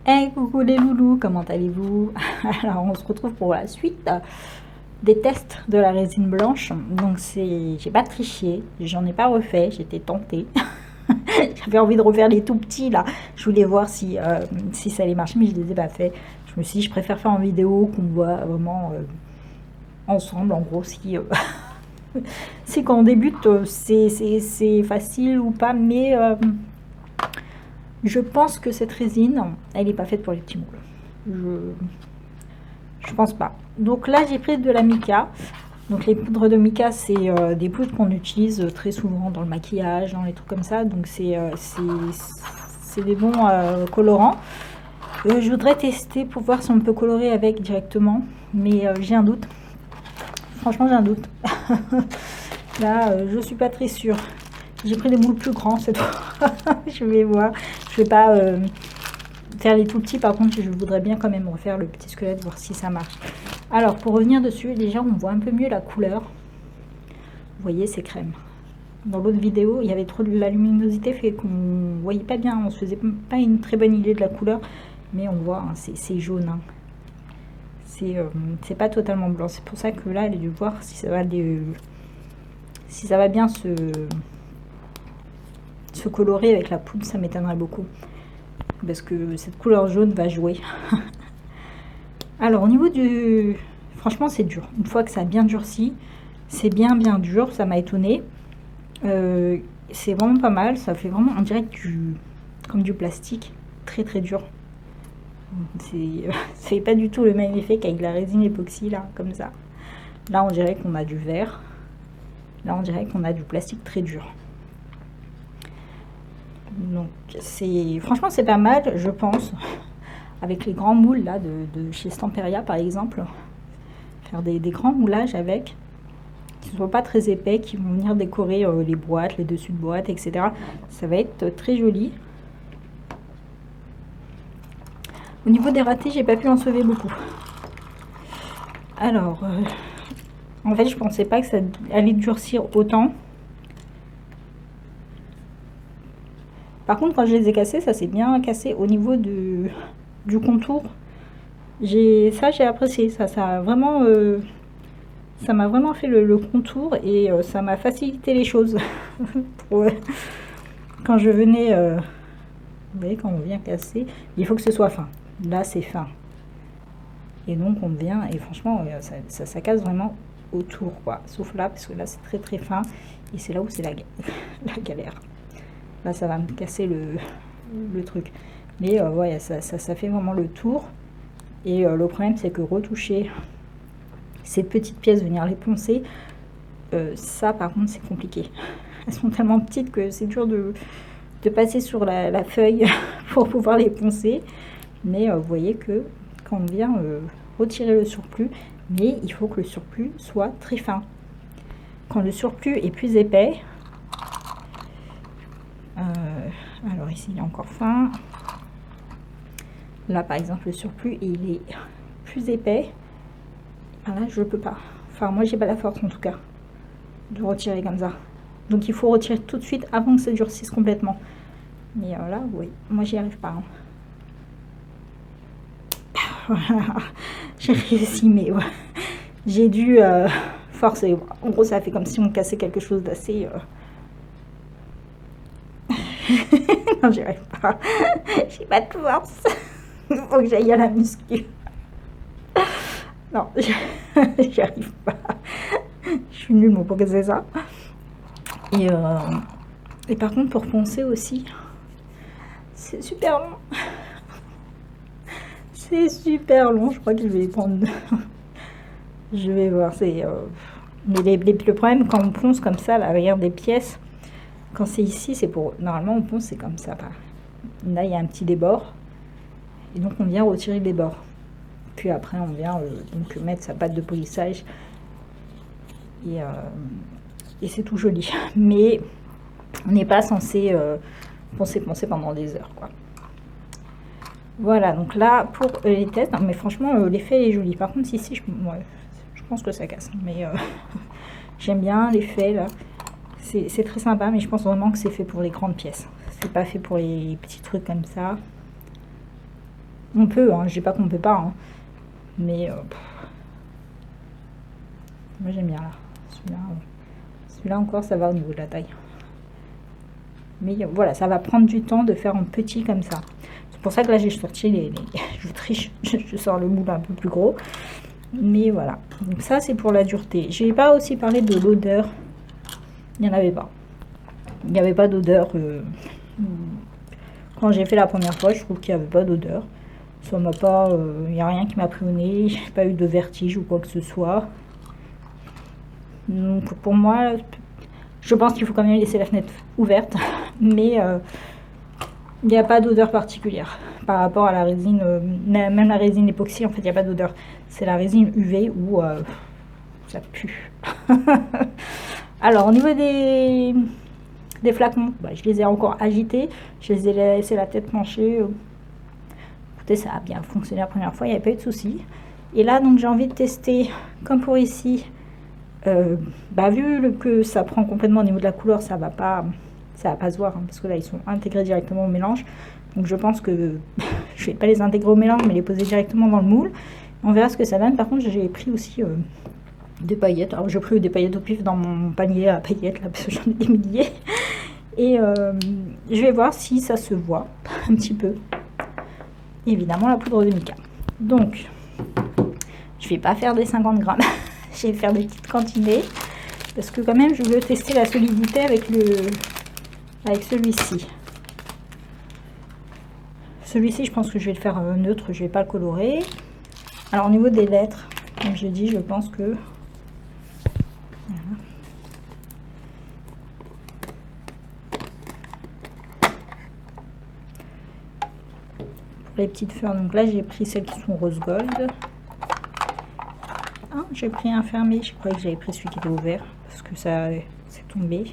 Hey coucou les loulous, comment allez-vous? Alors on se retrouve pour la suite des tests de la résine blanche. Donc j'ai pas triché, j'en ai pas refait, j'étais tentée. J'avais envie de refaire les tout petits là. Je voulais voir si ça allait marcher, mais je les ai pas fait. Je me suis dit je préfère faire en vidéo qu'on voit vraiment ensemble. En gros, si quand on débute c'est facile ou pas, mais je pense que cette résine, elle n'est pas faite pour les petits moules. Je pense pas. Donc là, j'ai pris de la mica. Donc les poudres de mica, c'est des poudres qu'on utilise très souvent dans le maquillage, dans les trucs comme ça. Donc c'est des bons colorants. Je voudrais tester pour voir si on peut colorer avec directement, mais j'ai un doute. Franchement, j'ai un doute. Là, je suis pas très sûre. J'ai pris des moules plus grands cette fois. Je vais voir. Je vais pas faire les tout petits. Par contre, je voudrais bien quand même refaire le petit squelette, voir si ça marche. Alors, pour revenir dessus, déjà, on voit un peu mieux la couleur. Vous voyez, c'est crème. Dans l'autre vidéo, il y avait trop de la luminosité, fait qu'on voyait pas bien. On se faisait pas une très bonne idée de la couleur. Mais on voit, hein, c'est jaune. Hein. C'est pas totalement blanc. C'est pour ça que là, elle a dû voir si ça va bien se colorer avec la poudre. Ça m'étonnerait beaucoup. Parce que cette couleur jaune va jouer. Alors, au niveau du... Franchement, c'est dur. Une fois que ça a bien durci, c'est bien dur. Ça m'a étonné. C'est vraiment pas mal. Ça fait vraiment, on dirait comme du plastique. Très, très dur. C'est pas du tout le même effet qu'avec la résine époxy, là, comme ça. Là, on dirait qu'on a du verre. Là, on dirait qu'on a du plastique très dur. Donc, franchement, c'est pas mal, je pense. Avec les grands moules, là, de chez Stamperia, par exemple. Faire des grands moulages avec. Qui ne sont pas très épais, qui vont venir décorer les boîtes, les dessus de boîtes, etc. Ça va être très joli. Au niveau des ratés, j'ai pas pu en sauver beaucoup. Alors, en fait, je pensais pas que ça allait durcir autant. Par contre, quand je les ai cassés, ça s'est bien cassé au niveau du contour. J'ai apprécié. Ça a vraiment, ça m'a vraiment fait le contour et ça m'a facilité les choses. Quand je venais, vous voyez, quand on vient casser, il faut que ce soit fin. Là, c'est fin. Et donc, on vient, et franchement, ça casse vraiment autour, quoi. Sauf là, parce que là, c'est très très fin. Et c'est là où c'est la galère. Là, ça va me casser le truc. Mais ouais, ça fait vraiment le tour. Et le problème, c'est que retoucher ces petites pièces, venir les poncer, ça, par contre, c'est compliqué. Elles sont tellement petites que c'est dur de passer sur la feuille pour pouvoir les poncer. Mais vous voyez que quand on vient retirer le surplus, mais il faut que le surplus soit très fin. Quand le surplus est plus épais, alors ici il est encore fin. Là par exemple le surplus il est plus épais. Ah là je peux pas. Enfin moi j'ai pas la force en tout cas de retirer comme ça. Donc il faut retirer tout de suite avant que ça durcisse complètement. Mais là oui, moi j'y arrive pas. Hein. J'ai réussi mais ouais. J'ai dû forcer. En gros ça fait comme si on cassait quelque chose d'assez... Non, j'y arrive pas. J'ai pas de force. Il faut que j'aille à la muscu. Non, j'y arrive pas. Je suis nulle pour casser ça. Et par contre, pour poncer aussi, c'est super long. C'est super long. Je crois que je vais prendre. Je vais voir. Mais le problème, quand on ponce comme ça, là, regarde des pièces. Quand c'est ici, c'est pour... Normalement, on ponce, c'est comme ça. Là, il y a un petit débord. Et donc, on vient retirer les bords. Puis après, on vient donc mettre sa pâte de polissage. Et c'est tout joli. Mais on n'est pas censé poncer pendant des heures, quoi. Voilà, donc là, pour les tests... Non, mais franchement, l'effet est joli. Par contre, ici, je pense que ça casse. Mais j'aime bien l'effet, là. C'est très sympa, mais je pense vraiment que c'est fait pour les grandes pièces. C'est pas fait pour les petits trucs comme ça. On peut, hein, je dis pas qu'on peut pas, hein. Mais moi j'aime bien là. Celui-là encore, ça va au niveau de la taille. Mais voilà, ça va prendre du temps de faire en petit comme ça. C'est pour ça que là j'ai sorti je triche, je sors le moule un peu plus gros. Mais voilà, donc ça c'est pour la dureté. J'ai pas aussi parlé de l'odeur. Il n'y en avait pas. Il n'y avait pas d'odeur. Quand j'ai fait la première fois, je trouve qu'il n'y avait pas d'odeur. Ça m'a pas. Il n'y a rien qui m'a pris au nez. J'ai pas eu de vertige ou quoi que ce soit. Donc pour moi, je pense qu'il faut quand même laisser la fenêtre ouverte. Mais il n'y a pas d'odeur particulière par rapport à la résine. Même la résine époxy, en fait, il n'y a pas d'odeur. C'est la résine UV où ça pue. Alors, au niveau des flacons, bah, je les ai encore agités. Je les ai laissé la tête penchée. Écoutez, ça a bien fonctionné la première fois. Il n'y avait pas eu de soucis. Et là, donc, j'ai envie de tester, comme pour ici. Bah, vu que ça prend complètement au niveau de la couleur, ça va pas se voir, hein, parce que là, ils sont intégrés directement au mélange. Donc, je pense que je vais pas les intégrer au mélange, mais les poser directement dans le moule. On verra ce que ça donne. Par contre, j'ai pris aussi des paillettes. Alors j'ai pris des paillettes au pif dans mon panier à paillettes là parce que j'en ai des milliers. Et je vais voir si ça se voit un petit peu. Évidemment la poudre de mica. Donc je vais pas faire des 50 grammes. Je vais faire des petites quantités. Parce que quand même je veux tester la solidité avec celui-ci. Celui-ci je pense que je vais le faire neutre. Je vais pas le colorer. Alors au niveau des lettres, comme je dis, je pense que les petites fleurs, donc là j'ai pris celles qui sont rose gold. Ah, j'ai pris un fermé, je croyais que j'avais pris celui qui était ouvert parce que ça c'est tombé.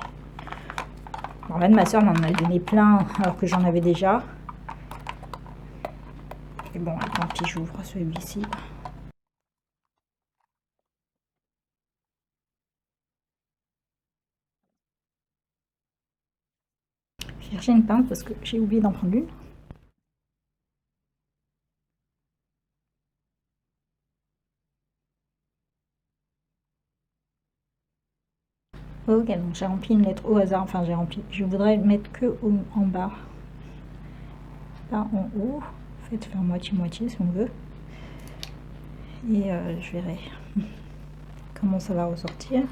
En fait ma soeur m'en a donné plein alors que j'en avais déjà. Et bon, tant pis, j'ouvre celui-ci. J'ai cherché une pince parce que j'ai oublié d'en prendre une. Ok, donc j'ai rempli une lettre au hasard, enfin j'ai rempli, je voudrais mettre que en bas, pas en haut, en fait faire moitié-moitié si on veut, et je verrai comment ça va ressortir.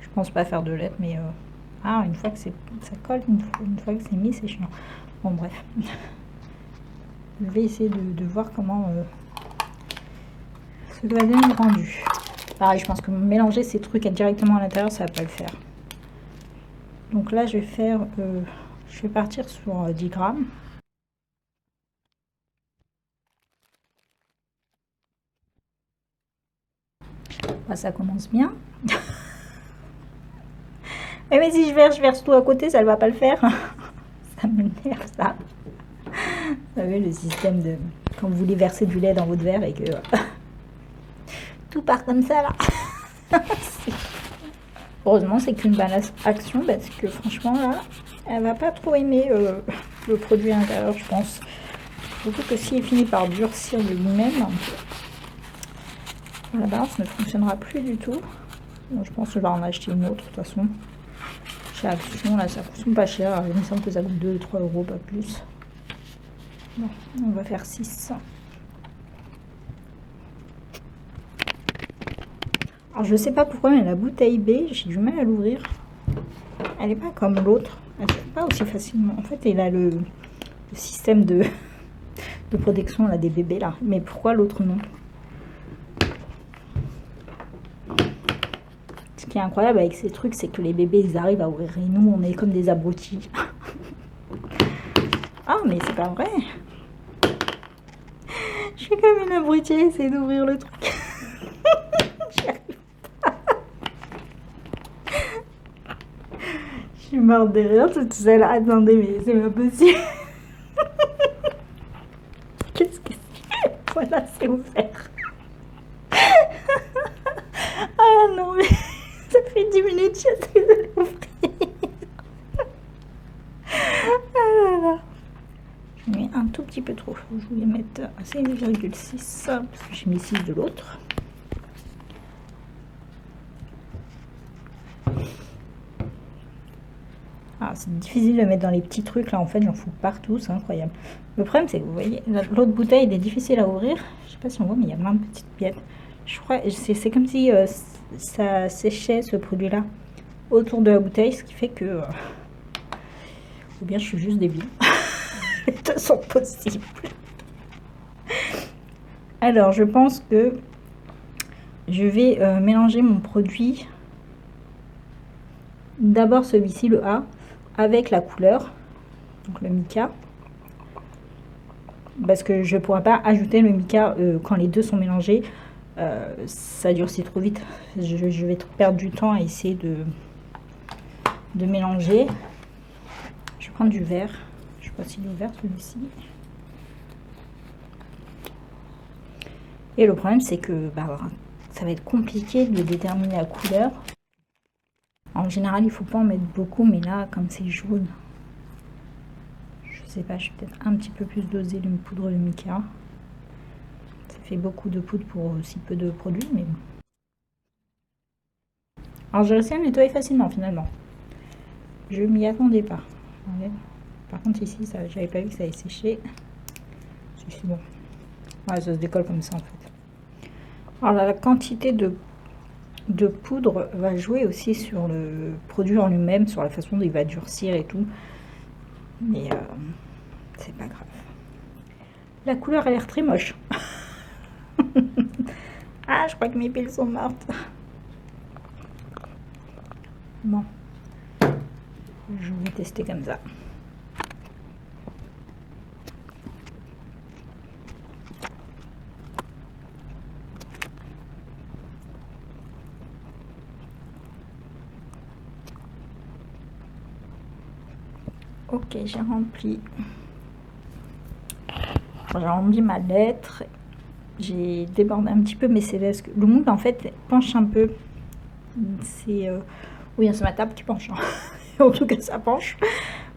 Je pense pas faire de lettres, mais une fois que ça colle, une fois que c'est mis, c'est chiant. Bon bref, je vais essayer de voir comment ce doit donner le rendu. Pareil, je pense que mélanger ces trucs directement à l'intérieur, ça va pas le faire. Donc là, je vais partir sur 10 grammes. Bah, ça commence bien. Mais si je verse tout à côté, ça ne va pas le faire. Ça m'énerve, ça. Vous savez, le système de... Quand vous voulez verser du lait dans votre verre et que... tout part comme ça, là. Heureusement, c'est qu'une bonne action parce que franchement, là, elle va pas trop aimer le produit à l'intérieur, je pense. Surtout que s'il finit par durcir de lui-même, la balance ne fonctionnera plus du tout. Donc, je pense que je vais en acheter une autre, de toute façon. Chez Action, là, ça coûte pas cher. Il me semble que ça coûte 2-3 euros, pas plus. Bon, on va faire 6. Alors, je sais pas pourquoi, mais la bouteille B, j'ai du mal à l'ouvrir. Elle n'est pas comme l'autre. Elle ne se fait pas aussi facilement. En fait, il a le système de protection là, des bébés, là. Mais pourquoi l'autre non? Ce qui est incroyable avec ces trucs, c'est que les bébés, ils arrivent à ouvrir. Et nous, on est comme des abrutis. Ah, mais c'est pas vrai. Je suis comme une abrutie à essayer d'ouvrir le truc. J'y arrive pas. Je suis morte de rire toute seule. Attendez, mais c'est pas possible. Qu'est-ce que c'est? Voilà, c'est ouvert. Ah non, mais ça fait 10 minutes que j'essaie de l'ouvrir. Ah là mis un tout petit peu trop. Je voulais mettre 6,6 parce que j'ai mis 6 de l'autre. Ah, c'est difficile de mettre dans les petits trucs là, en fait j'en fous partout, c'est incroyable. Le problème c'est que vous voyez, l'autre bouteille elle est difficile à ouvrir. Je sais pas si on voit mais il y a plein de petites pièces. Je crois c'est comme si ça séchait ce produit là autour de la bouteille, ce qui fait que ou bien je suis juste débile. Les deux sont possibles. Alors je pense que je vais mélanger mon produit, d'abord celui-ci, le A, avec la couleur, donc le mica, parce que je ne pourrais pas ajouter le mica quand les deux sont mélangés, ça durcit trop vite. Je vais perdre du temps à essayer de mélanger. Je vais prendre du vert, je sais pas s'il est ouvert celui-ci. Et le problème c'est que ça va être compliqué de déterminer la couleur. En général il faut pas en mettre beaucoup, mais là comme c'est jaune, je sais pas, je vais peut-être un petit peu plus doser le poudre de mica. Ça fait beaucoup de poudre pour si peu de produit, mais bon. Alors j'ai réussi à nettoyer facilement finalement. Je m'y attendais pas. Ouais. Par contre ici, j'avais pas vu que ça allait sécher. C'est bon. Ouais, ça se décolle comme ça en fait. Alors la quantité de poudre va jouer aussi sur le produit en lui-même, sur la façon dont il va durcir et tout. Mais c'est pas grave. La couleur a l'air très moche. Ah, je crois que mes piles sont mortes. Bon. Je vais tester comme ça. Ok, j'ai rempli ma lettre. J'ai débordé un petit peu, mais c'est parce que le moule en fait penche un peu. C'est oui, c'est ma table qui penche. En tout cas, ça penche.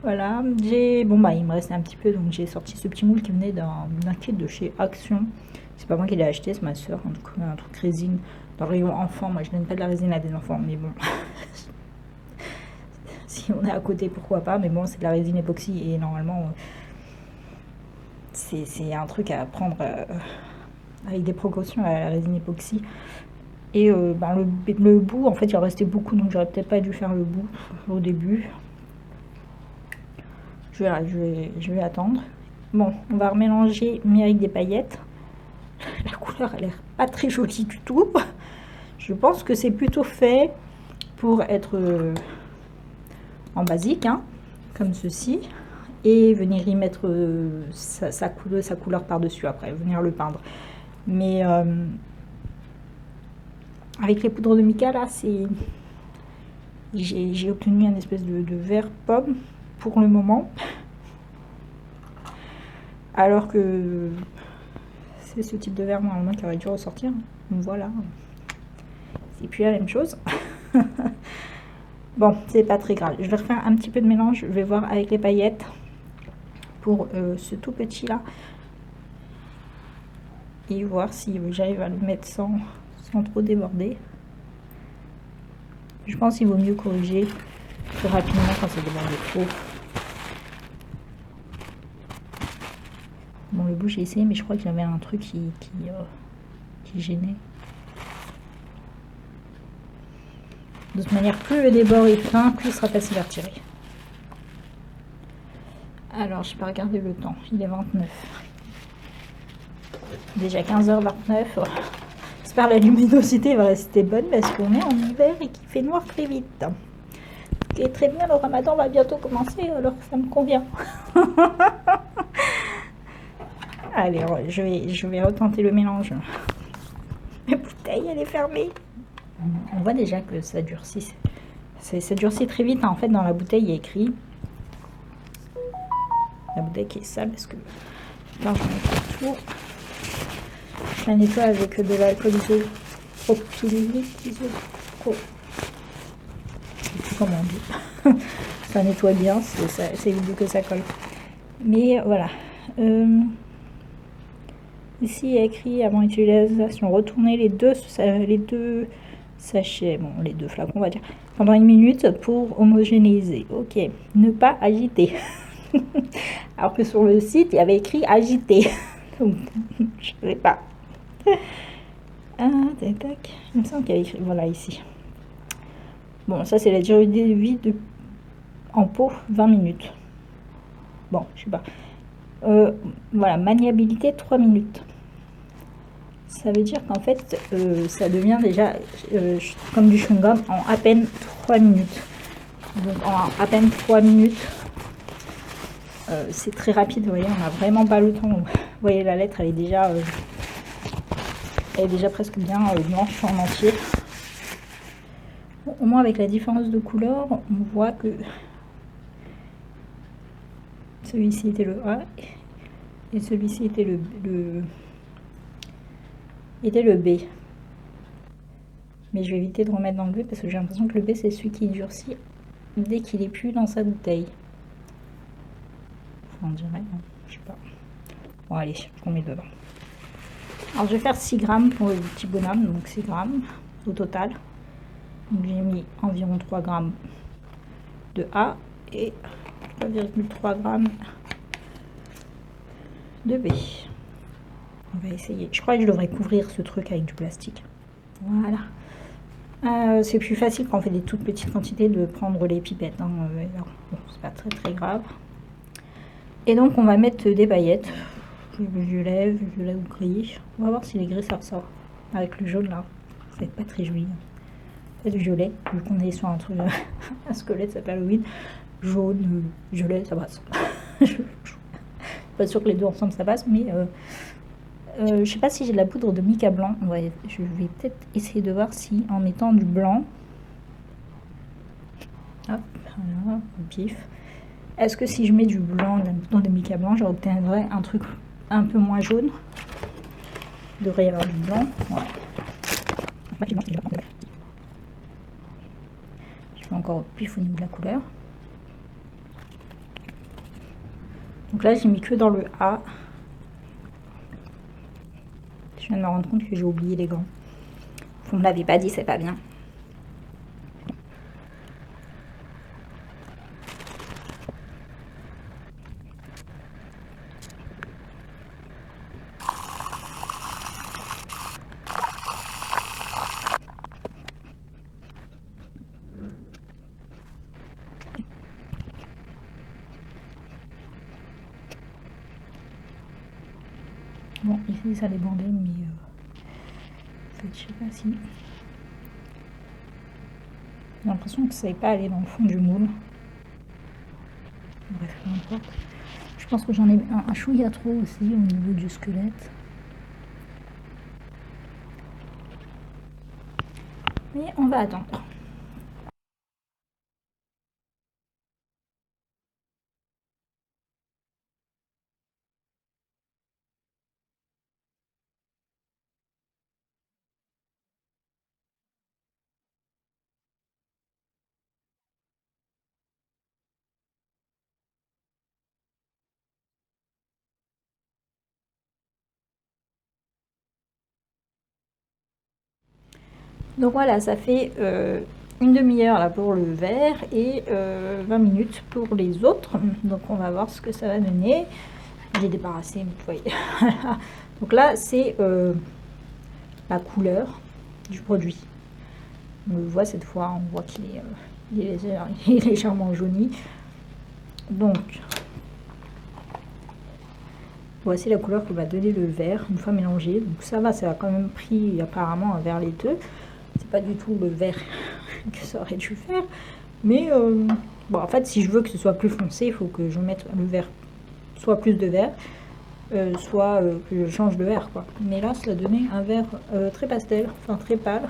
Voilà. Il me restait un petit peu, donc j'ai sorti ce petit moule qui venait d'un kit de chez Action. C'est pas moi qui l'ai acheté, c'est ma soeur. Un truc résine dans le rayon enfant. Moi, je donne pas de la résine à des enfants, mais bon. Si on est à côté, pourquoi pas, mais bon, c'est de la résine époxy et normalement c'est un truc à prendre avec des précautions à la résine époxy. Et le bout, en fait, il en restait beaucoup, donc j'aurais peut-être pas dû faire le bout au début. Je vais attendre. Bon, on va remélanger, mais avec des paillettes. La couleur a l'air pas très jolie du tout. Je pense que c'est plutôt fait pour être en basique, hein, comme ceci, et venir y mettre sa couleur par-dessus après, venir le peindre. Mais avec les poudres de mica, là, j'ai obtenu un espèce de vert pomme pour le moment. Alors que c'est ce type de vert normalement qui aurait dû ressortir. Donc voilà. C'est plus la même chose. Bon, c'est pas très grave. Je vais refaire un petit peu de mélange. Je vais voir avec les paillettes pour ce tout petit là. Et voir si j'arrive à le mettre sans trop déborder. Je pense qu'il vaut mieux corriger plus rapidement quand ça déborde trop. Bon, le bout j'ai essayé, mais je crois que j'avais un truc qui gênait. De toute manière, plus le débord est fin, plus il sera facile à retirer. Alors, je n'ai pas regardé le temps, il est 29. Déjà 15h29. J'espère que la luminosité va rester bonne parce qu'on est en hiver et qu'il fait noir très vite. Ce qui est très bien, le ramadan va bientôt commencer, alors ça me convient. Allez, je vais retenter le mélange. La bouteille, elle est fermée. On voit déjà que ça durcit. Ça durcit très vite. En fait, dans la bouteille, il y a écrit... La bouteille qui est sale parce que... Là, je mets tout. Je la nettoie avec de l'alcool isopropylique. Je sais plus comment on dit. Ça nettoie bien, c'est évite que ça colle. Mais voilà. Ici, il y a écrit avant utilisation, retournez les deux sachets, bon, les deux flacons, on va dire, pendant 1 minute pour homogénéiser. Ok, ne pas agiter. Alors que sur le site, il y avait écrit agiter. Donc, je ne sais pas. Ah, tac, tac. Il me semble qu'il y avait écrit, voilà, ici. Bon, ça, c'est la durée de vie en pot, 20 minutes. Bon, je sais pas. Voilà, maniabilité 3 minutes. Ça veut dire qu'en fait, ça devient déjà comme du chewing-gum en à peine 3 minutes. Donc en à peine 3 minutes, c'est très rapide, vous voyez, on n'a vraiment pas le temps. Vous voyez, la lettre, elle est déjà presque bien blanche en entier. Bon, au moins avec la différence de couleur, on voit que celui-ci était le A et celui-ci était le B. Mais je vais éviter de remettre dans le B parce que j'ai l'impression que le B, c'est celui qui durcit dès qu'il est plus dans sa bouteille. Enfin, on dirait, hein, je sais pas. Bon, allez, on met dedans. Alors, je vais faire 6 grammes pour le petit bonhomme, donc 6 grammes au total. Donc, j'ai mis environ 3 grammes de A et 3,3 grammes de B. On va essayer. Je crois que je devrais couvrir ce truc avec du plastique. Voilà. C'est plus facile quand on fait des toutes petites quantités de prendre les pipettes. Hein. Bon, c'est pas très très grave. Et donc on va mettre des paillettes. Violet ou gris. On va voir si les gris ça ressort. Avec le jaune là. C'est pas très joli. Peut-être violet, vu qu'on est sur un truc, un squelette, ça s'appelle Halloween. Jaune, violet, ça passe. Je suis pas sûre que les deux ensemble ça passe, mais je sais pas si j'ai de la poudre de mica blanc. Ouais, je vais peut-être essayer de voir si en mettant du blanc, hop, voilà, au pif. Est-ce que si je mets du blanc, de la poudre de mica blanc, j'obtiendrai un truc un peu moins jaune? Il devrait y avoir du blanc. Ouais. Je fais encore au pif au niveau de la couleur. Donc là, j'ai mis que dans le A. Je viens de me rendre compte que j'ai oublié les gants. Vous me l'avez pas dit, c'est pas bien. Bon, ici ça débandait, mais en fait, je sais pas si. J'ai l'impression que ça n'est pas allé dans le fond du moule. Bref, peu importe. Je pense que j'en ai un chouïa trop aussi au niveau du squelette. Mais on va attendre. Donc voilà, ça fait une demi-heure là pour le vert et 20 minutes pour les autres. Donc on va voir ce que ça va donner. J'ai débarrassé, vous voyez. Donc là, c'est la couleur du produit. On le voit cette fois, on voit qu'il est légèrement jauni. Donc, voici la couleur que va donner le vert une fois mélangé. Donc ça va, ça a quand même pris apparemment un vert laiteux. C'est pas du tout le vert que ça aurait dû faire. Mais bon, en fait, si je veux que ce soit plus foncé, il faut que je mette le vert, soit plus de vert, soit que je change de vert, quoi. Mais là, ça a donné un vert très pastel, enfin très pâle.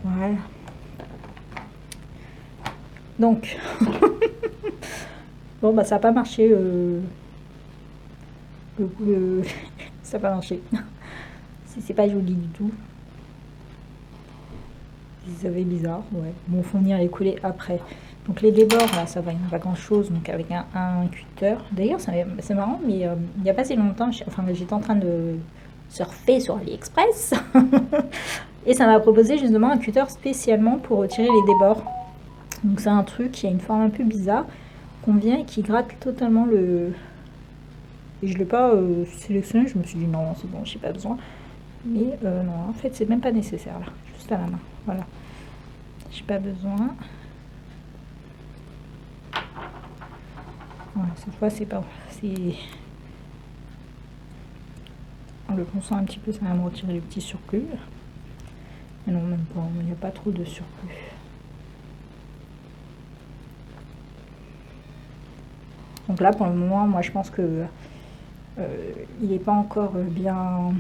Voilà. Donc, bon, bah ça n'a pas marché. Ça n'a pas marché. C'est pas joli du tout. Vous avez bizarre, ouais. Bon, faut venir les coller après. Donc les débords, là, ça va, il n'y a pas grand chose, donc avec un cutter. D'ailleurs, c'est marrant, mais il n'y a pas si longtemps, enfin, j'étais en train de surfer sur AliExpress, et ça m'a proposé justement un cutter spécialement pour retirer les débords. Donc c'est un truc qui a une forme un peu bizarre, qu'on vient et qui gratte totalement le... Et je ne l'ai pas sélectionné, je me suis dit non, c'est bon, j'ai pas besoin. Mais non, en fait, c'est même pas nécessaire, là, juste à la main, voilà. J'ai pas besoin. Voilà, cette fois, c'est pas... En le ponçant un petit peu, ça va me retirer les petits surplus. Mais non, même pas, il n'y a pas trop de surplus. Donc là, pour le moment, moi, je pense que il n'est pas encore bien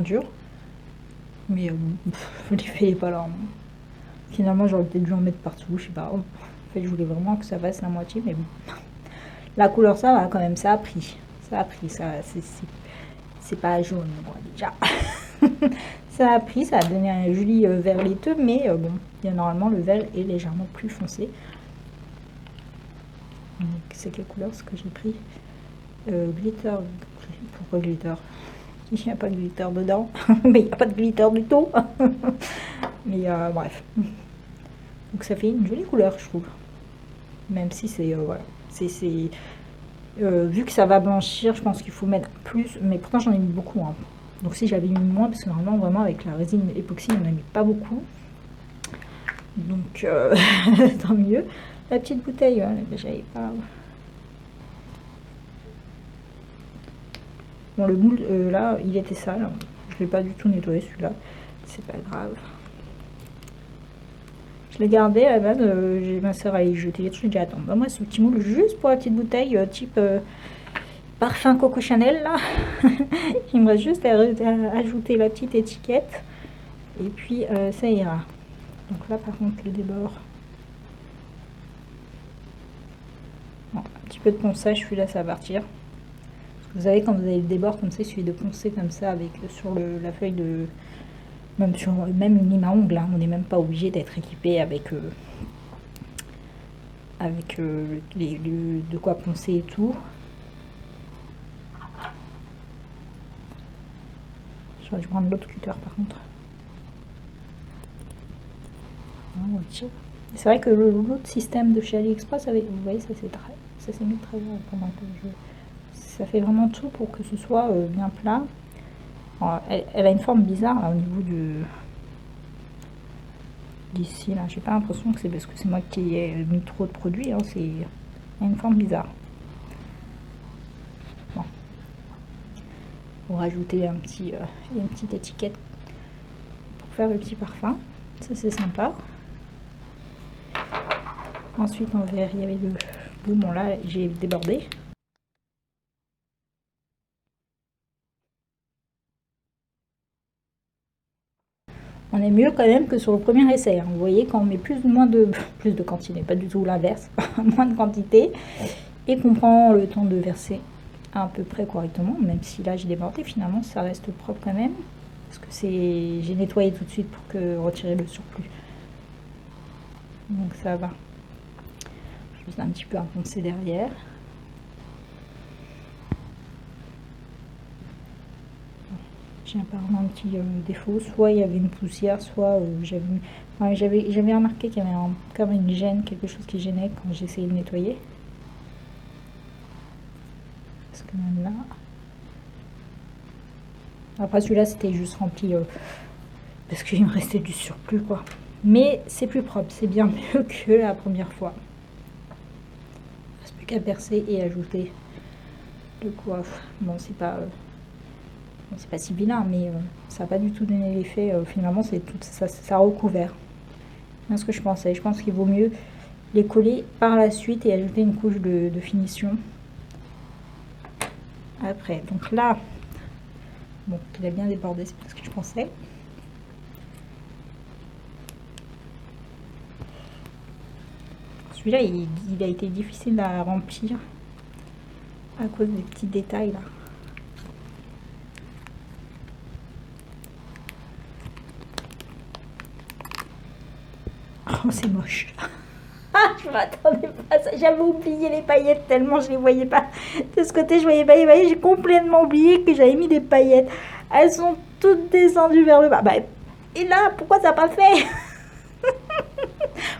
dur. Mais l'effet n'est pas là. Finalement, j'aurais peut-être dû en mettre partout, je sais pas. En fait, je voulais vraiment que ça fasse la moitié, mais bon. La couleur, ça va quand même, ça a pris. Ça a pris, ça, c'est pas jaune, moi, déjà. Ça a pris, ça a donné un joli vert laiteux, mais bon, normalement, le vert est légèrement plus foncé. C'est quelle couleur ce que j'ai pris? Glitter. Pourquoi glitter? Il n'y a pas de glitter dedans. Mais il n'y a pas de glitter du tout. Mais bref. Donc ça fait une jolie couleur, je trouve. Même si c'est... voilà. Vu que ça va blanchir, je pense qu'il faut mettre plus. Mais pourtant, j'en ai mis beaucoup. Hein. Donc si j'avais mis moins, parce que normalement, vraiment, avec la résine époxy, on n'en a mis pas beaucoup. Donc, tant mieux. La petite bouteille, j'avais pas... Bon, le moule, là, il était sale. Je ne l'ai pas du tout nettoyé, celui-là. C'est pas grave. Je l'ai gardé, à la base, j'ai ma soeur à y jeter les trucs. J'ai dit, attends, bah moi, ce petit moule, juste pour la petite bouteille, type parfum Coco Chanel, là. Il me reste juste à ajouter la petite étiquette. Et puis, ça ira. Donc là, par contre, le débord. Bon, un petit peu de ponçage, celui-là, ça va partir. Vous savez, quand vous avez le débord comme ça, il suffit de poncer comme ça avec sur la feuille de... Même une lime à ongles, hein, on n'est même pas obligé d'être équipé avec, de quoi poncer et tout. J'aurais dû prendre l'autre cutter par contre. C'est vrai que l'autre système de chez AliExpress, vous voyez, ça s'est mis très bien pendant que ça fait vraiment tout pour que ce soit bien plat. Alors, elle a une forme bizarre là, au niveau d'ici là. J'ai pas l'impression que c'est parce que c'est moi qui ai mis trop de produits. Hein, elle a une forme bizarre. Bon. Pour rajouter une petite étiquette pour faire le petit parfum. Ça c'est sympa. Ensuite en vert, il y avait le bout. Bon là j'ai débordé. On est mieux quand même que sur le premier essai. Hein. Vous voyez, quand on met plus de quantité, pas du tout l'inverse, moins de quantité, et qu'on prend le temps de verser à peu près correctement, même si là j'ai débordé, finalement ça reste propre quand même, parce que j'ai nettoyé tout de suite pour retirer le surplus. Donc ça va. Juste un petit peu à poncer derrière. J'ai apparemment un petit défaut, soit il y avait une poussière, soit j'avais remarqué qu'il y avait comme une gêne, quelque chose qui gênait quand j'essayais de nettoyer. Parce que même là... Après celui-là c'était juste rempli parce qu'il me restait du surplus quoi. Mais c'est plus propre, c'est bien mieux que la première fois. Il ne reste plus qu'à percer et ajouter le coiffe. Bon c'est pas si vilain, mais ça n'a pas du tout donné l'effet. Finalement, c'est tout ça a recouvert. C'est ce que je pensais. Je pense qu'il vaut mieux les coller par la suite et ajouter une couche de finition après. Donc là, bon, il a bien débordé, c'est pas ce que je pensais. Celui-là, il a été difficile à remplir à cause des petits détails là. Oh, c'est moche. Ah, je m'attendais pas à ça. J'avais oublié les paillettes tellement je les voyais pas. De ce côté, je voyais pas les paillettes. J'ai complètement oublié que j'avais mis des paillettes. Elles sont toutes descendues vers le bas. Bah, et là, pourquoi ça n'a pas fait?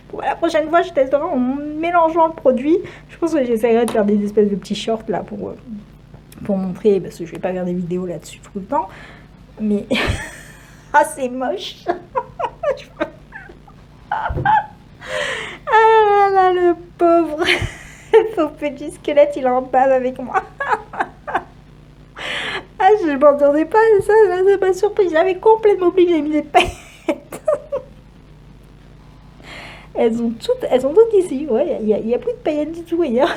Pour la prochaine fois, je testerai en mélangeant le produit. Je pense que j'essaierai de faire des espèces de petits shorts là pour montrer, parce que je vais pas faire des vidéos là-dessus tout le temps. Mais ah, c'est moche. Ah là là, le pauvre petit squelette, il en bave avec moi. Ah, je m'entendais pas à ça, là, ça m'a surpris. J'avais complètement oublié que j'avais mis des paillettes. Elles sont toutes ici. Ouais, il y a plus de paillettes du tout ailleurs.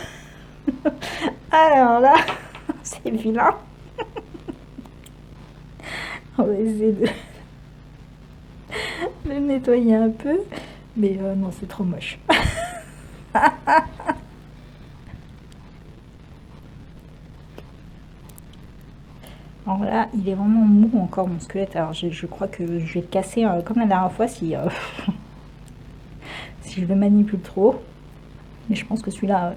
Alors là, c'est vilain. On va essayer de le nettoyer un peu. Mais non, c'est trop moche. Alors là, il est vraiment mou encore mon squelette. Alors je crois que je vais le casser comme la dernière fois si, si je le manipule trop. Mais je pense que celui-là,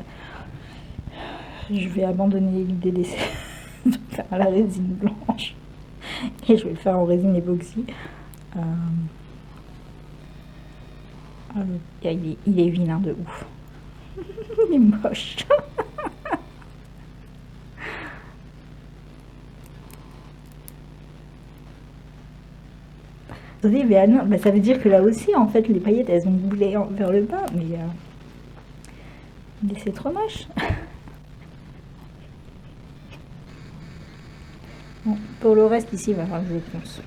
je vais abandonner l'idée de faire à la résine blanche. Et je vais le faire en résine époxy. Il est vilain de ouf. Il est moche. Attendez, mais ah non, bah ça veut dire que là aussi, en fait, les paillettes, elles ont boulé vers le bas, mais c'est trop moche. Bon, pour le reste, ici, il va falloir que je ponce.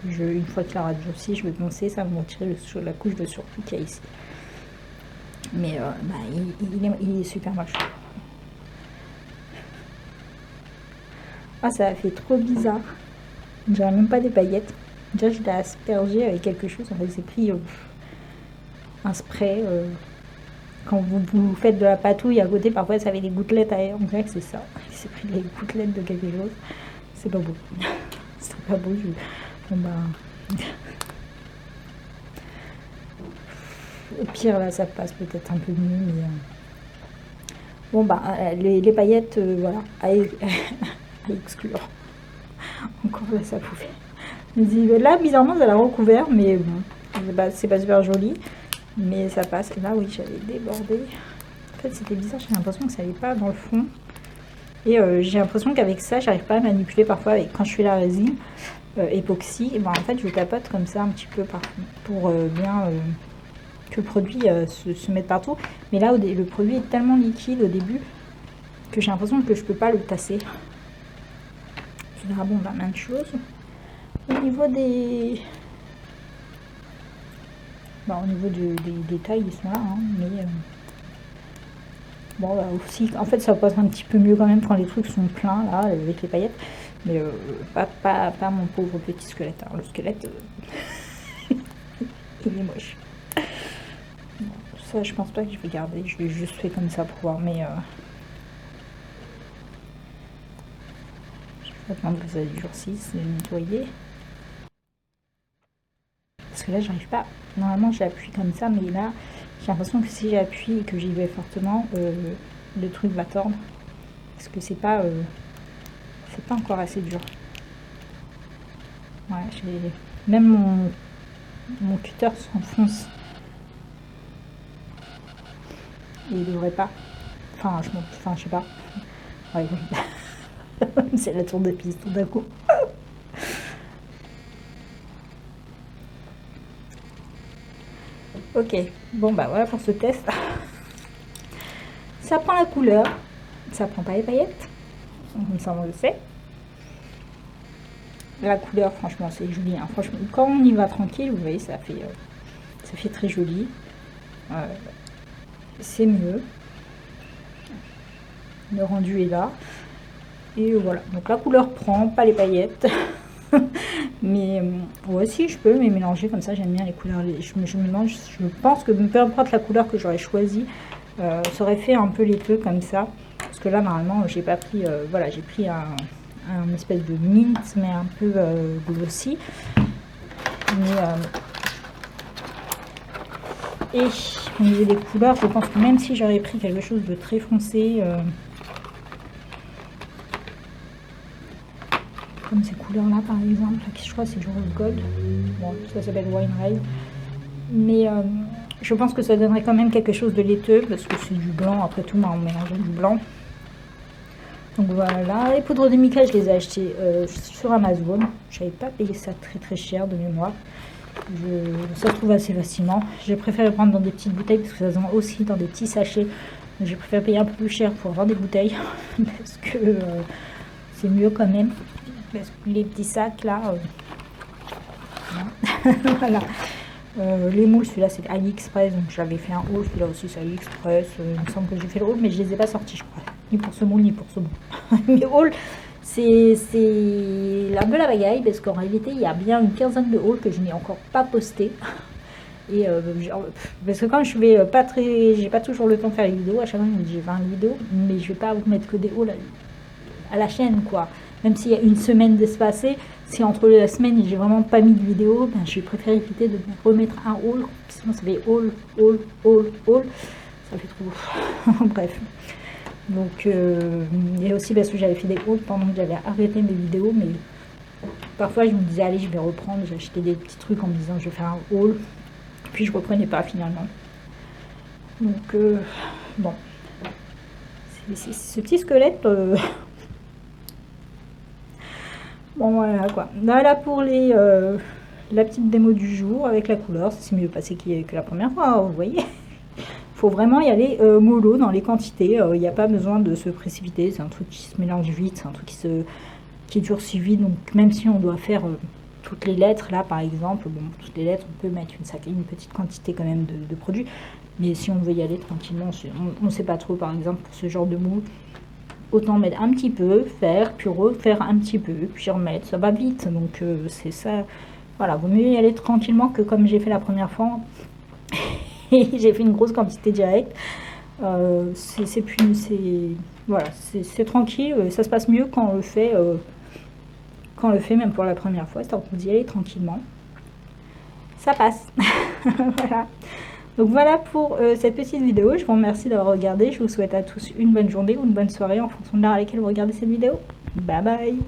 Une fois qu'il aura durci, je vais poncer, ça va me retirer la couche de surplus qu'il y a ici. Mais bah, il est super moche. Ah, ça a fait trop bizarre. J'aurais même pas des paillettes. Déjà, je l'ai aspergé avec quelque chose. En fait, j'ai pris un spray. Quand vous faites de la patouille à côté, parfois ça avait des gouttelettes à air. On dirait que c'est ça. Il s'est pris des gouttelettes de quelque chose. C'est pas beau. C'est pas beau. Bon, bah... Au pire, là, ça passe peut-être un peu mieux. Mais bon, bah, les paillettes, voilà, à exclure. Encore là, ça pouvait. Là, bizarrement, ça l'a recouvert, mais bon, c'est pas super joli. Mais ça passe. Et là, oui, j'avais débordé. En fait, c'était bizarre, j'ai l'impression que ça n'allait pas dans le fond. Et j'ai l'impression qu'avec ça, j'arrive pas à manipuler parfois quand je fais la résine époxy. Et ben, en fait, je tapote comme ça un petit peu pour bien que le produit se mette partout. Mais là, le produit est tellement liquide au début que j'ai l'impression que je peux pas le tasser. Bon, bah, même chose. Au niveau des... Bon, au niveau des tailles, ils sont là, hein, mais... Bon, bah, aussi, en fait, ça passe un petit peu mieux quand même quand les trucs sont pleins, là, avec les paillettes. Mais pas mon pauvre petit squelette. Alors, le squelette, il est moche. Bon, ça, je pense pas que je vais garder. Je l'ai juste fait comme ça pour voir, mais... je vais attendre que ça durcisse, le nettoyer. Parce que là, j'arrive pas. Normalement, j'appuie comme ça, mais là, j'ai l'impression que si j'appuie et que j'y vais fortement, le truc va tordre. Parce que c'est pas encore assez dur. Ouais, même mon cutter s'enfonce. Et il devrait pas. Enfin, je sais pas. Ouais, c'est la tour de piste tout d'un coup. Ok, bon bah voilà pour ce test. Ça prend la couleur, ça prend pas les paillettes, comme ça on le sait. La couleur, franchement, c'est joli. Hein. Franchement, quand on y va tranquille, vous voyez, ça fait très joli. C'est mieux. Le rendu est là. Et voilà. Donc la couleur prend, pas les paillettes. Mais ouais, si je peux mais mélanger comme ça, j'aime bien les couleurs. Je pense que peu importe la couleur que j'aurais choisie, ça aurait fait un peu les deux comme ça. Parce que là, normalement, j'ai pas pris. Voilà, j'ai pris un espèce de mint, mais un peu glossy. Mais Et au niveau des couleurs, je pense que même si j'aurais pris quelque chose de très foncé, comme ces couleurs-là par exemple, qui je crois c'est du rose gold, bon ça s'appelle Wine Red, mais je pense que ça donnerait quand même quelque chose de laiteux, parce que c'est du blanc, après tout, on mélange du blanc. Donc voilà, les poudres de mica, je les ai achetées sur Amazon. Je n'avais pas payé ça très cher de mémoire. Ça se trouve assez facilement. J'ai préféré prendre dans des petites bouteilles, parce que ça se vend aussi dans des petits sachets. J'ai préféré payer un peu plus cher pour avoir des bouteilles, parce que c'est mieux quand même. Parce que les petits sacs là, voilà. Les moules, celui-là c'est AliExpress, donc j'avais fait un haul, celui-là aussi c'est AliExpress. Il me semble que j'ai fait le haul, mais je les ai pas sortis, je crois. Ni pour ce moule, ni pour ce moule. Mais haul, c'est un peu la bagaille, parce qu'en réalité, il y a bien une quinzaine de hauls que je n'ai encore pas posté. Et parce que quand je vais pas j'ai pas toujours le temps de faire les vidéos, à chaque fois je me dis j'ai 20 vidéos, mais je vais pas vous mettre que des hauls à la chaîne, quoi. Même s'il y a une semaine d'espacé, si entre la semaine et j'ai vraiment pas mis de vidéo, ben, je préfère éviter de remettre un haul, sinon ça fait haul, ça fait trop. Bref. Donc, et aussi parce que j'avais fait des hauls pendant que j'avais arrêté mes vidéos, mais parfois je me disais allez je vais reprendre, j'ai acheté des petits trucs en me disant je vais faire un haul, puis je reprenais pas finalement. Donc bon, c'est ce petit squelette. Bon voilà quoi. Voilà pour la petite démo du jour avec la couleur. Ça s'est mieux passé que la première fois, hein, vous voyez. Faut vraiment y aller mollo dans les quantités. Il n'y a pas besoin de se précipiter. C'est un truc qui se mélange vite, c'est un truc qui durcit vite. Donc même si on doit faire toutes les lettres là par exemple, bon toutes les lettres on peut mettre une petite quantité quand même de produits. Mais si on veut y aller tranquillement, on ne sait pas trop par exemple pour ce genre de moule. Autant mettre un petit peu, faire, puis refaire un petit peu, puis remettre, ça va vite, donc c'est ça, voilà, vaut mieux y aller tranquillement que comme j'ai fait la première fois, et j'ai fait une grosse quantité directe, voilà, c'est tranquille, ça se passe mieux quand on le fait même pour la première fois, c'est-à-dire qu'on y aller tranquillement, ça passe, voilà. Donc voilà pour cette petite vidéo, je vous remercie d'avoir regardé, je vous souhaite à tous une bonne journée ou une bonne soirée en fonction de l'heure à laquelle vous regardez cette vidéo. Bye bye.